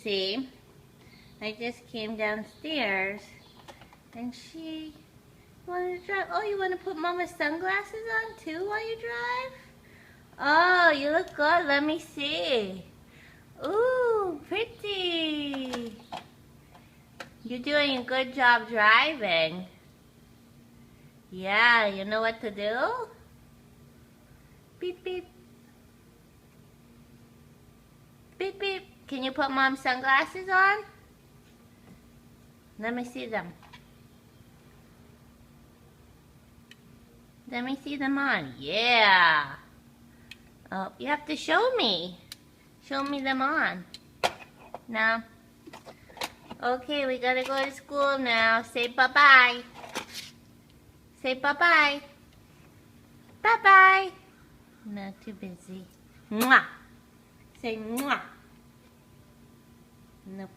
see, I just came downstairs and she wanted to drive. Oh, you want to put Mama's sunglasses on too while you drive? Oh, you look good. Let me see. Ooh, pretty. You're doing a good job driving. Yeah, you know what to do? Beep, beep. Beep, beep. Can you put Mom's sunglasses on? Let me see them. Let me see them on. Yeah. Oh, you have to show me. Show me them on. No. Okay, we gotta go to school now. Say bye-bye. Say bye-bye. Bye-bye. Not too busy. Mwah. Say mwah. Nope.